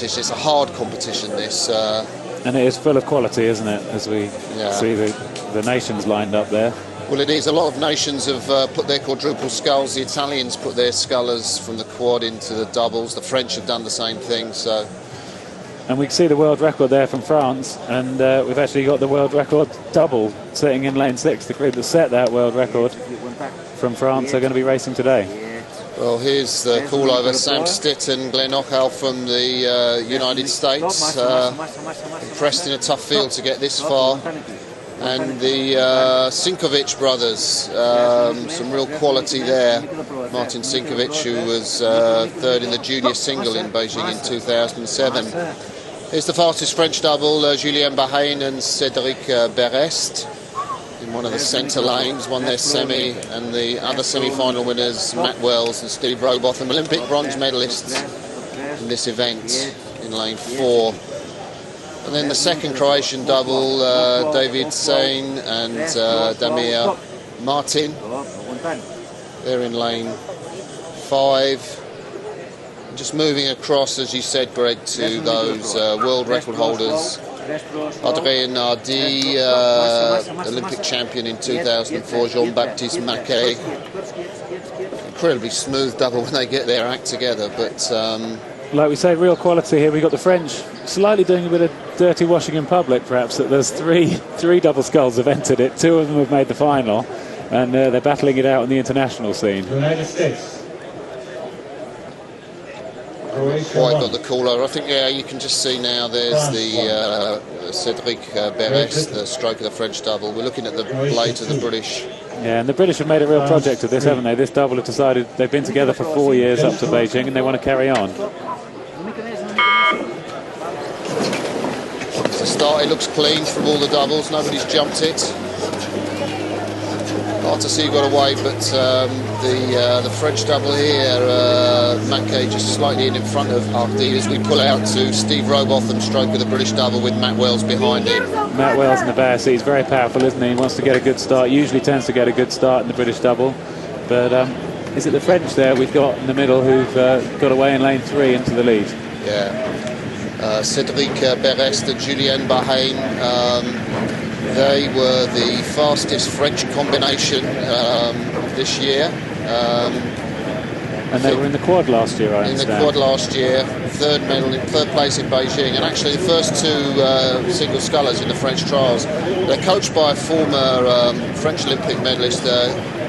competition. It's a hard competition, this. And it is full of quality, isn't it, as we see the nations lined up there. Well, it is. A lot of nations have put their quadruple sculls. The Italians put their scullers from the quad into the doubles. The French have done the same thing, so... And we can see the world record there from France, and we've actually got the world record double sitting in lane 6. The group that set that world record from France are going to be racing today. Well, here's the call over. Sam Stitt and Glenn Ockhall from the United States. Impressed in a tough field to get this far. And the Sinkovic brothers, some real quality there. Martin Sinkovic, who was third in the junior single in Beijing in 2007. Here's the fastest French double, Julien Bahane and Cédric Berest, in one of the centre lanes, won their semi, and the other semi-final winners, Matt Wells and Steve Robotham, Olympic bronze medalists in this event in lane 4. And then the second Croatian double, David Sain and Damir Martin. They're in lane 5. Just moving across, as you said, Greg, to those world record holders. Adrien Nardi, Olympic champion in 2004, Jean-Baptiste Maquet. Incredibly smooth double when they get their act together, but... like we say, real quality here. We've got the French slightly doing a bit of dirty washing in public, perhaps, that there's three double sculls have entered it. 2 of them have made the final, and they're battling it out on the international scene. United States. Quite got the call over. I think, you can just see now there's the Cédric Berest, the stroke of the French double. We're looking at the blades of the British. Yeah, and the British have made a real project of this, haven't they? This double have decided they've been together for 4 years up to Beijing, and they want to carry on. The start, it looks clean from all the doubles. Nobody's jumped it. Hard to see who got away, but the French double here, Maquet just slightly in front of Hardy as we pull out to Steve Robotham, stroke of the British double with Matt Wells behind him. Matt Wells in the back seat is very powerful, isn't he? He wants to get a good start, usually tends to get a good start in the British double. But is it the French there we've got in the middle who've got away in lane 3 into the lead? Yeah. Cédric Berest and Julien Bahane. They were the fastest French combination this year. And they were in the quad last year, I understand. In the quad last year, third place in Beijing, and actually the first 2 single scullers in the French trials. They're coached by a former French Olympic medalist,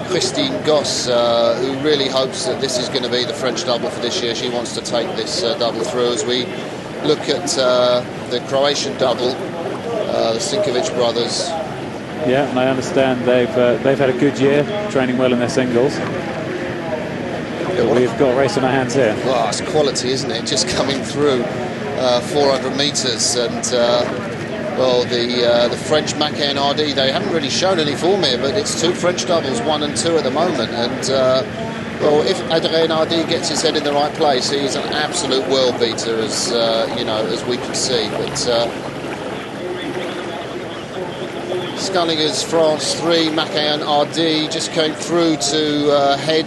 Christine Goss, who really hopes that this is going to be the French double for this year. She wants to take this double through. As we look at the Croatian double, the Sinkovic brothers. Yeah, and I understand they've had a good year, training well in their singles. But we've got a race on our hands here. Well, it's quality, isn't it? Just coming through 400 metres, and well, the French Maquet and Hardy, they haven't really shown any form here, but it's 2 French doubles, 1 and 2 at the moment, and well, if Adrien Hardy gets his head in the right place, he's an absolute world beater, as you know, as we can see. But Scullingers, France 3, Maquet and Hardy just came through to head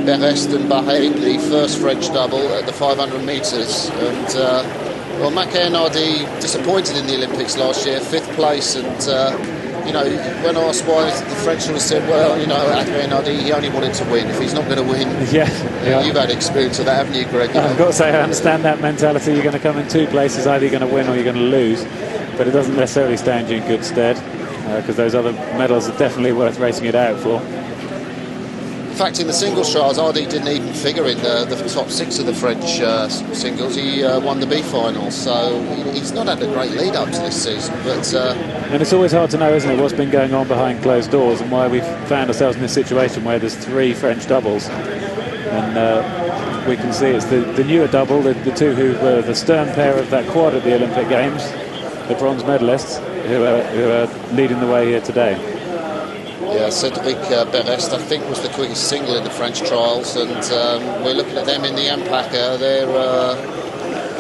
Berest and Bahane, the first French double at the 500 metres. And well, Maquet and Hardy disappointed in the Olympics last year, 5th place, and you know, when asked why, the Frenchman said, well, you know, Adrien Hardy, he only wanted to win. If he's not going to win, you've had experience of that, haven't you, Greg? I've got to say, I understand that mentality. You're going to come in 2 places, either you're going to win or you're going to lose, but it doesn't necessarily stand you in good stead, because those other medals are definitely worth racing it out for. In fact, in the singles trials, Hardy didn't even figure in the top 6 of the French singles. He won the B final, so he's not had a great lead up to this season. But and it's always hard to know, isn't it, what's been going on behind closed doors, and why we've found ourselves in this situation where there's 3 French doubles, and we can see it's the newer double, the 2 who were the stern pair of that quad at the Olympic Games, the bronze medalists, who are leading the way here today. Yeah, Cédric Berest, I think, was the quickest single in the French trials, and we're looking at them in the Ampacker. They're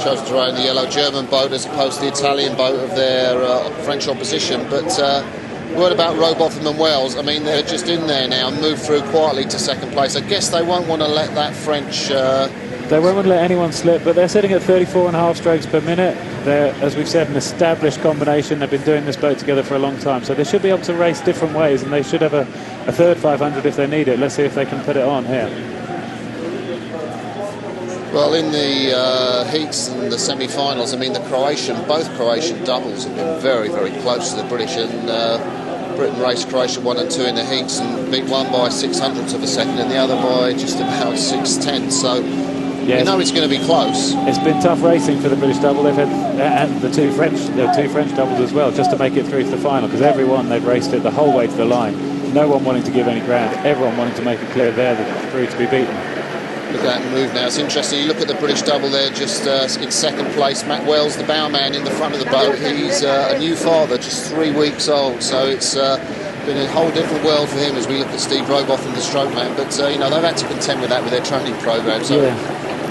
chosen to ride in the yellow German boat as opposed to the Italian boat of their French opposition. But word about Robotham and Wells, I mean, they're just in there now, moved through quietly to 2nd place. I guess they won't want to let that French They won't let anyone slip, but they're sitting at 34.5 strokes per minute. They're, as we've said, an established combination. They've been doing this boat together for a long time, so they should be able to race different ways, and they should have a third 500 if they need it. Let's see if they can put it on here. Well, in the heats and the semi-finals, I mean, both Croatian doubles have been very, very close to the British, and Britain raced Croatia 1 and 2 in the heats and beat one by 600ths of a second and the other by just about 6/10. So you know it's going to be close. It's been tough racing for the British double. They've had, and the two French doubles as well, just to make it through to the final, because everyone, they've raced it the whole way to the line. No one wanting to give any ground. Everyone wanting to make it clear they're the crew to be beaten. Look at that move now. It's interesting. You look at the British double there, just in second place. Matt Wells, the bowman in the front of the boat. He's a new father, just 3 weeks old. So it's been a whole different world for him as we look at Steve Robotham, the stroke man. But you know, they've had to contend with that with their training program. So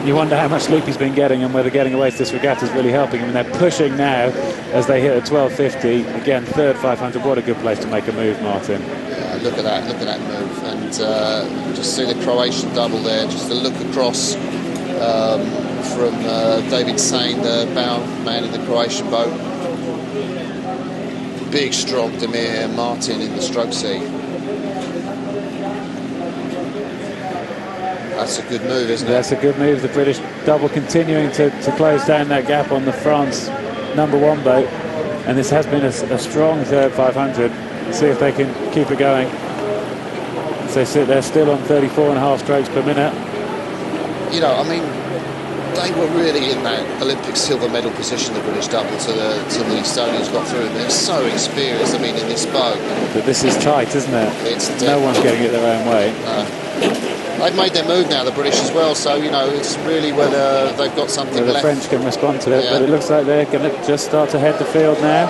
you wonder how much sleep he's been getting and whether getting away to this regatta is really helping him. And they're pushing now as they hit a 12.50. Again, third 500. What a good place to make a move, Martin. Yeah, look at that move. And just see the Croatian double there. Just the look across from David Sane, the bow man in the Croatian boat. Big, strong Damir Martin in the stroke seat. That's a good move, isn't it? That's a good move. The British double continuing to close down that gap on the France #1 boat. And this has been a strong third 500. See if they can keep it going. As they sit there still on 34.5 strokes per minute. You know, I mean, they were really in that Olympic silver medal position, the British double, till the Estonians got through. And they're so experienced, I mean, in this boat. But this is tight, isn't it? It's no one's getting it their own way. They've made their move now, the British as well, so, you know, it's really whether they've got something whether left. The French can respond to it, but it looks like they're going to just start to head the field now.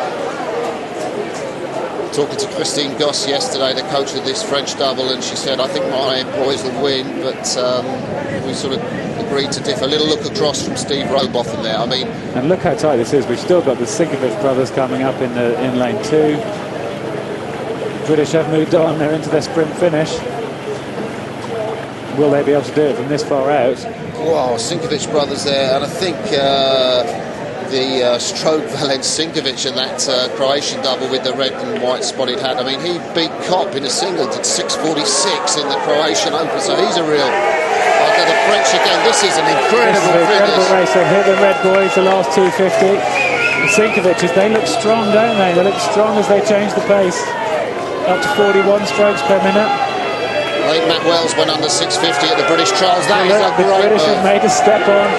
Talking to Christine Goss yesterday, the coach of this French double, and she said, I think my boys will win, but we sort of agreed to differ. A little look across from Steve Robotham there, I mean... And look how tight this is. We've still got the Sinkovic brothers coming up in lane 2. British have moved on, they're into their sprint finish. Will they be able to do it from this far out? Wow, Sinkovic brothers there, and I think the stroke Valent Sinkovic in that Croatian double with the red and white spotted hat. I mean, he beat Kopp in a single, did 6.46 in the Croatian Open, so he's a real... the French again, this is an incredible race. They've hit the red boys the last 250. The Sinkovic's, they look strong, don't they? They look strong as they change the pace. Up to 41 strokes per minute. I think Matt Wells went under 650 at the British trials. That is a great British have made a step on.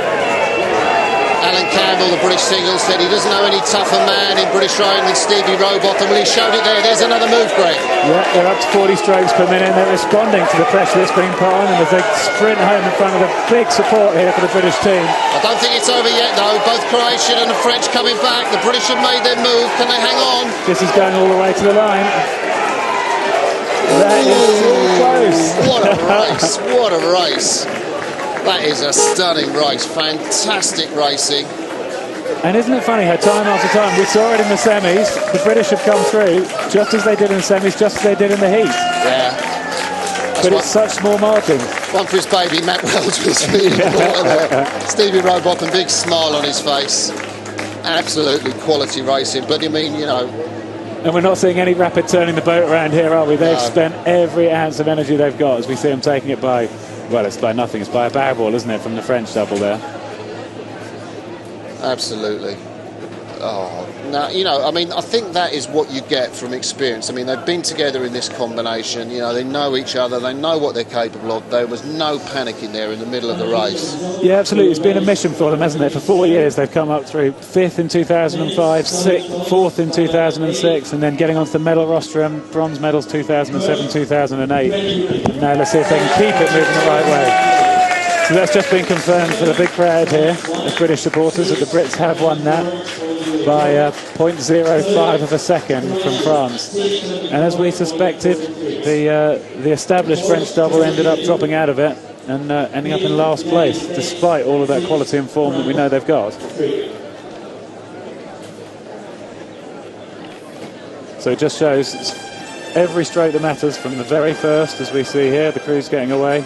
Alan Campbell, the British singles, said he doesn't know any tougher man in British rowing than Stevie Robotham. Well, he showed it there. There's another move, Greg. Yeah, they're up to 40 strokes per minute, and they're responding to the pressure that's being put on, and as they sprint home in front of the big support here for the British team. I don't think it's over yet, though. Both Croatian and the French coming back. The British have made their move. Can they hang on? This is going all the way to the line. That is so close. What a race. What a race. That is a stunning race. Fantastic racing. And isn't it funny how time after time, we saw it in the semis, the British have come through just as they did in the semis, just as they did in the heat. Yeah. But it's such small margins. One for his baby, Matt Wells was really Stevie Robotham, big smile on his face. Absolutely quality racing. But you mean, you know... And we're not seeing any rapid turning the boat around here, are we? They've spent every ounce of energy they've got as we see them taking it by, well, it's by nothing. It's by a barrel ball, isn't it, from the French double there? Absolutely. Oh, now, you know, I mean, I think that is what you get from experience. I mean, they've been together in this combination, you know, they know each other, they know what they're capable of. There was no panic in there in the middle of the race. Yeah, absolutely. It's been a mission for them, hasn't it? For 4 years, they've come up through 5th in 2005, 4th in 2006, and then getting onto the medal rostrum, bronze medals 2007, 2008. And now let's see if they can keep it moving the right way. So that's just been confirmed for the big crowd here, the British supporters, that the Brits have won that by 0.05 of a second from France. And as we suspected, the established French double ended up dropping out of it and ending up in last place, despite all of that quality and form that we know they've got. So it just shows every stroke that matters from the very first, as we see here, the crew's getting away.